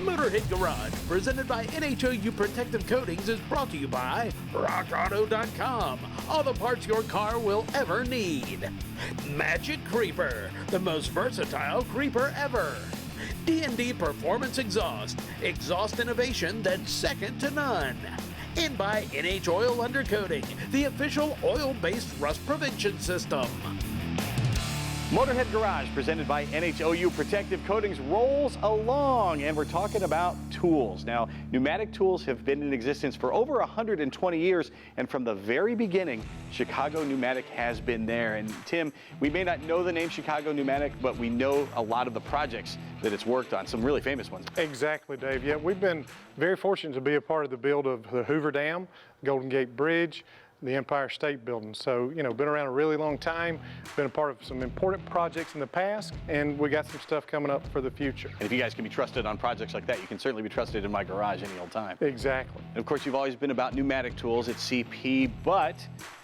Motorhead Garage, presented by NHOU Protective Coatings, is brought to you by Rockauto.com. All the parts your car will ever need. Magic Creeper, the most versatile creeper ever. D&D Performance Exhaust, exhaust innovation that's second to none. And by Oil Undercoating, the official oil-based rust prevention system. Motorhead Garage, presented by NHOU Protective Coatings, rolls along, and we're talking about tools. Now, pneumatic tools have been in existence for over 120 years, and from the very beginning, Chicago Pneumatic has been there. And Tim, we may not know the name Chicago Pneumatic, but we know a lot of the projects that it's worked on, some really famous ones. Exactly, Dave. Yeah, we've been very fortunate to be a part of the build of the Hoover Dam, Golden Gate Bridge, the Empire State Building. So, you know, been around a really long time, been a part of some important projects in the past, and we got some stuff coming up for the future. And if you guys can be trusted on projects like that, you can certainly be trusted in my garage any old time. Exactly. And of course, you've always been about pneumatic tools at CP, but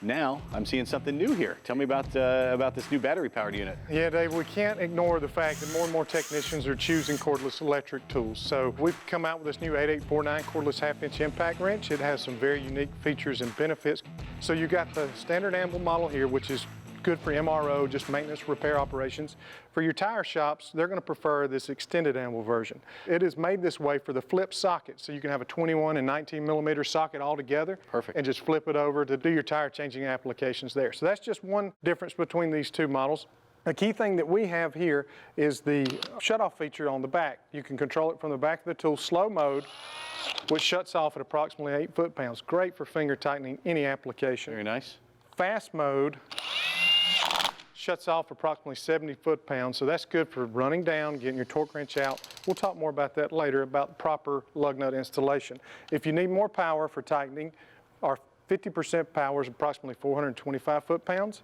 now I'm seeing something new here. Tell me about this new battery-powered unit. Yeah, Dave, we can't ignore the fact that more and more technicians are choosing cordless electric tools. So we've come out with this new 8849 cordless half-inch impact wrench. It has some very unique features and benefits. So you got the standard anvil model here, which is good for MRO, just maintenance repair operations. For your tire shops, they're going to prefer this extended anvil version. It is made this way for the flip socket, so you can have a 21 and 19 millimeter socket all together. Perfect. And just flip it over to do your tire changing applications there. So that's just one difference between these two models. A key thing that we have here is the shutoff feature on the back. You can control it from the back of the tool, slow mode, which shuts off at approximately 8 foot-pounds. Great for finger tightening any application. Very nice. Fast mode shuts off approximately 70 foot-pounds, so that's good for running down, getting your torque wrench out. We'll talk more about that later, about proper lug nut installation. If you need more power for tightening, our 50% power is approximately 425 foot-pounds.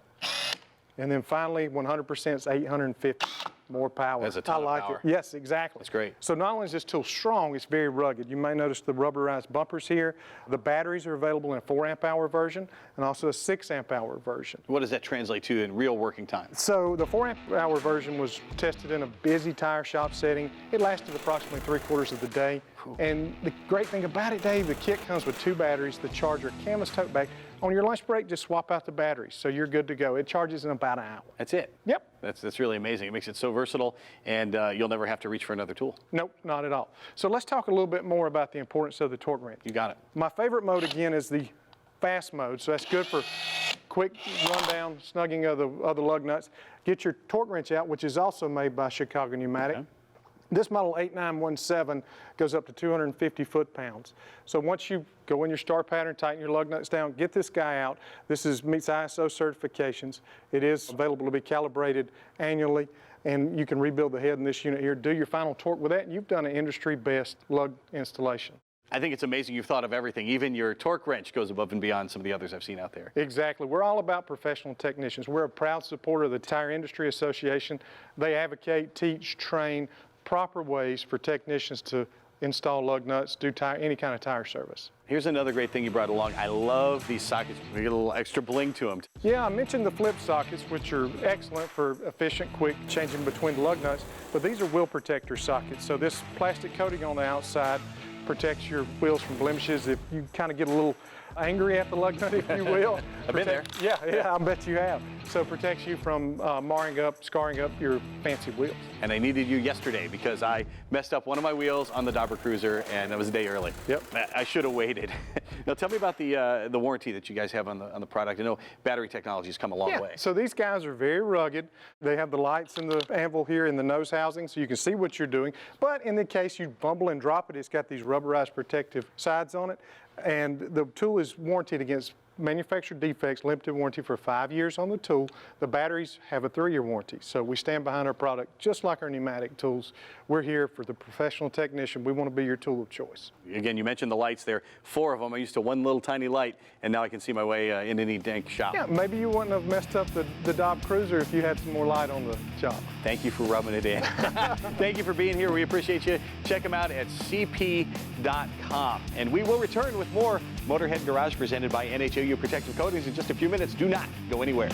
And then finally, 100% is 850 more power. That's a ton of power. It. Yes, exactly. That's great. So not only is this tool strong, it's very rugged. You may notice the rubberized bumpers here. The batteries are available in a 4 amp hour version and also a 6 amp hour version. What does that translate to in real working time? So the 4 amp hour version was tested in a busy tire shop setting. It lasted approximately 3/4 of the day. And the great thing about it, Dave, the kit comes with 2 batteries, the charger, canvas tote bag. On your lunch break, just swap out the batteries, so you're good to go. It charges in about an hour. That's it? Yep. That's really amazing. It makes it so versatile, and you'll never have to reach for another tool. Nope, not at all. So let's talk a little bit more about the importance of the torque wrench. You got it. My favorite mode, again, is the fast mode, so that's good for quick rundown, snugging of the lug nuts. Get your torque wrench out, which is also made by Chicago Pneumatic. Okay. This model 8917 goes up to 250 foot-pounds. So once you go in your star pattern, tighten your lug nuts down, get this guy out. This meets ISO certifications. It is available to be calibrated annually, and you can rebuild the head in this unit here, do your final torque with that, and you've done an industry-best lug installation. I think it's amazing you've thought of everything. Even your torque wrench goes above and beyond some of the others I've seen out there. Exactly. We're all about professional technicians. We're a proud supporter of the Tire Industry Association. They advocate, teach, train proper ways for technicians to install lug nuts, do any kind of tire service. Here's another great thing you brought along. I love these sockets. We get a little extra bling to them. Yeah, I mentioned the flip sockets, which are excellent for efficient, quick changing between the lug nuts, but these are wheel protector sockets. So this plastic coating on the outside protects your wheels from blemishes. If you kind of get a little angry at the lug nut, if you will. I've been there. Yeah, I bet you have. So it protects you from marring up, scarring up your fancy wheels. And I needed you yesterday because I messed up one of my wheels on the Dauber Cruiser, and it was a day early. Yep. I should have waited. Now tell me about the warranty that you guys have on the product. I know battery technology has come a long way. So these guys are very rugged. They have the lights in the anvil here in the nose housing, so you can see what you're doing. But in the case you fumble and drop it, it's got these rubberized protective sides on it. And the tool is warranted against manufacturer defects, limited warranty for 5 years on the tool. The batteries have a 3-year warranty. So we stand behind our product just like our pneumatic tools. We're here for the professional technician. We want to be your tool of choice. Again, you mentioned the lights there. 4 of them. I used to one little tiny light, and now I can see my way in any dank shop. Yeah, maybe you wouldn't have messed up the Dauber Cruiser if you had some more light on the job. Thank you for rubbing it in. Thank you for being here. We appreciate you. Check them out at cp.com. And we will return with more Motorhead Garage presented by NHOU Protective Coatings in just a few minutes. Do not go anywhere.